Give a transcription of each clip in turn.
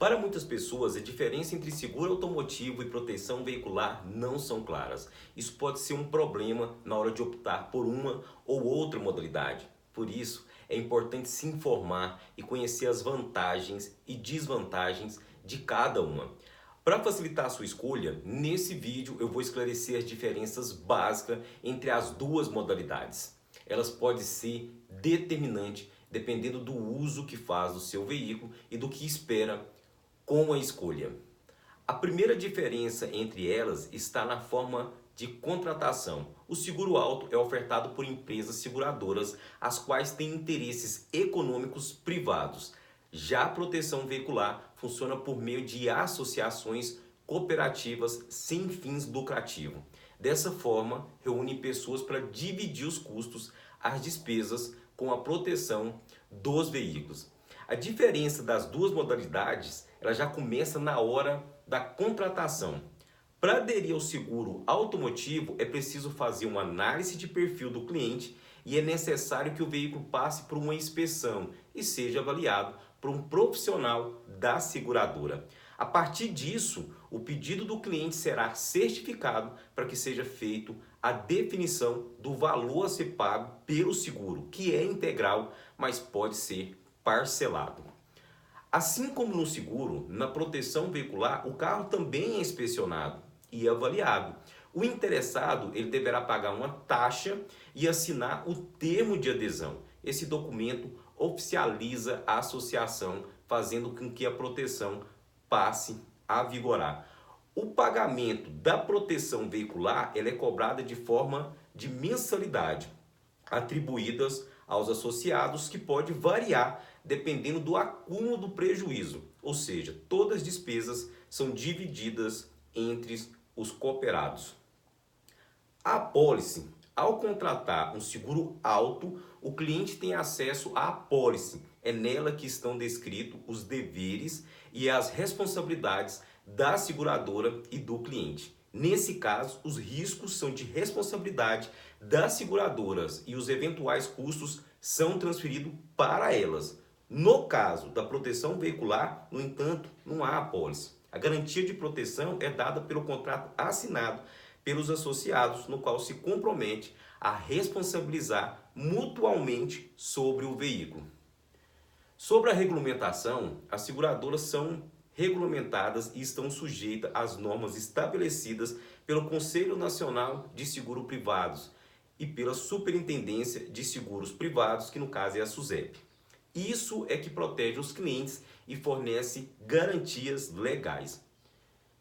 Para muitas pessoas, a diferença entre seguro automotivo e proteção veicular não são claras. Isso pode ser um problema na hora de optar por uma ou outra modalidade. Por isso, é importante se informar e conhecer as vantagens e desvantagens de cada uma. Para facilitar a sua escolha, nesse vídeo eu vou esclarecer as diferenças básicas entre as duas modalidades. Elas podem ser determinantes dependendo do uso que faz do seu veículo e do que espera com a escolha. A primeira diferença entre elas está na forma de contratação. O seguro auto é ofertado por empresas seguradoras, as quais têm interesses econômicos privados. Já a proteção veicular funciona por meio de associações cooperativas sem fins lucrativos. Dessa forma, reúne pessoas para dividir os custos, as despesas com a proteção dos veículos. A diferença das duas modalidades, ela já começa na hora da contratação. Para aderir ao seguro automotivo, é preciso fazer uma análise de perfil do cliente e é necessário que o veículo passe por uma inspeção e seja avaliado por um profissional da seguradora. A partir disso, o pedido do cliente será certificado para que seja feito a definição do valor a ser pago pelo seguro, que é integral, mas pode ser parcelado. Assim como no seguro, na proteção veicular, o carro também é inspecionado e avaliado. O interessado ele deverá pagar uma taxa e assinar o termo de adesão. Esse documento oficializa a associação, fazendo com que a proteção passe a vigorar. O pagamento da proteção veicular ela é cobrada de forma de mensalidade, atribuídas aos associados, que pode variar dependendo do acúmulo do prejuízo, ou seja, todas as despesas são divididas entre os cooperados. A apólice. Ao contratar um seguro auto, o cliente tem acesso à apólice. É nela que estão descritos os deveres e as responsabilidades da seguradora e do cliente. Nesse caso, os riscos são de responsabilidade das seguradoras e os eventuais custos são transferidos para elas. No caso da proteção veicular, no entanto, não há apólice. A garantia de proteção é dada pelo contrato assinado pelos associados, no qual se compromete a responsabilizar mutualmente sobre o veículo. Sobre a regulamentação, as seguradoras são regulamentadas e estão sujeitas às normas estabelecidas pelo Conselho Nacional de Seguros Privados e pela Superintendência de Seguros Privados, que no caso é a SUSEP. Isso é que protege os clientes e fornece garantias legais.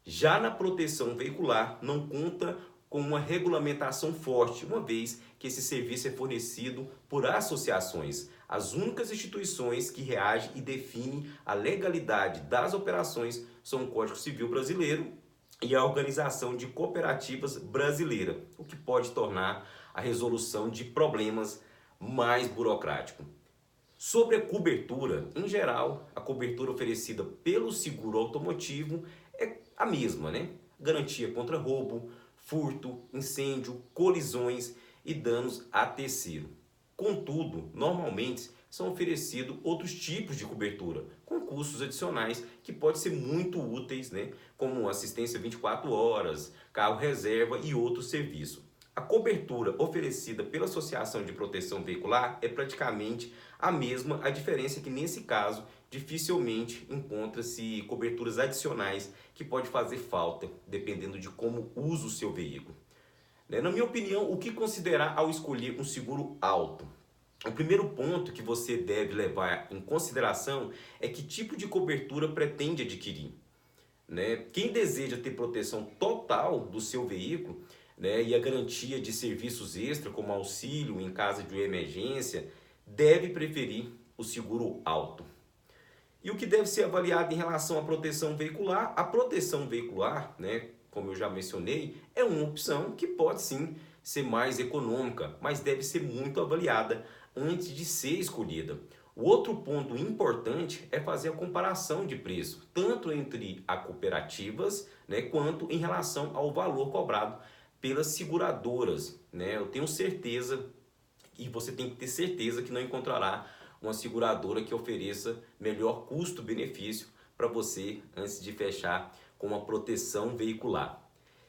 Já na proteção veicular, não conta com uma regulamentação forte, uma vez que esse serviço é fornecido por associações. As únicas instituições que reagem e definem a legalidade das operações são o Código Civil Brasileiro e a Organização de Cooperativas Brasileira, o que pode tornar a resolução de problemas mais burocrático. Sobre a cobertura, em geral, a cobertura oferecida pelo seguro automotivo é a mesma, né? Garantia contra roubo, furto, incêndio, colisões e danos a terceiro. Contudo, normalmente são oferecidos outros tipos de cobertura, com custos adicionais que podem ser muito úteis, né? Como assistência 24 horas, carro reserva e outros serviços. A cobertura oferecida pela Associação de Proteção Veicular é praticamente a mesma, a diferença é que nesse caso dificilmente encontra-se coberturas adicionais que pode fazer falta dependendo de como usa o seu veículo. Na minha opinião, o que considerar ao escolher um seguro auto? O primeiro ponto que você deve levar em consideração é que tipo de cobertura pretende adquirir. Quem deseja ter proteção total do seu veículo, e a garantia de serviços extra, como auxílio em caso de emergência, deve preferir o seguro auto. E o que deve ser avaliado em relação à proteção veicular? A proteção veicular, como eu já mencionei, é uma opção que pode sim ser mais econômica, mas deve ser muito avaliada antes de ser escolhida. O outro ponto importante é fazer a comparação de preço, tanto entre as cooperativas, quanto em relação ao valor cobrado pelas seguradoras. Eu tenho certeza, e você tem que ter certeza, que não encontrará uma seguradora que ofereça melhor custo-benefício para você antes de fechar com uma proteção veicular.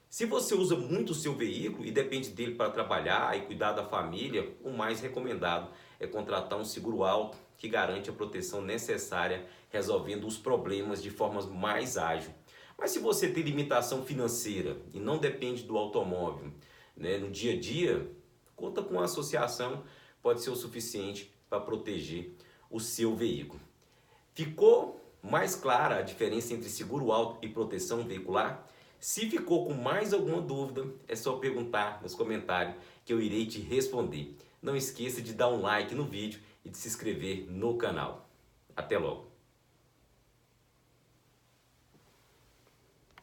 Se você usa muito o seu veículo e depende dele para trabalhar e cuidar da família, o mais recomendado é contratar um seguro alto que garante a proteção necessária, resolvendo os problemas de forma mais ágil. Mas se você tem limitação financeira e não depende do automóvel, né, no dia a dia, conta com uma associação, pode ser o suficiente para proteger o seu veículo. Ficou mais clara a diferença entre seguro alto e proteção veicular? Se ficou com mais alguma dúvida, é só perguntar nos comentários que eu irei te responder. Não esqueça de dar um like no vídeo e de se inscrever no canal. Até logo!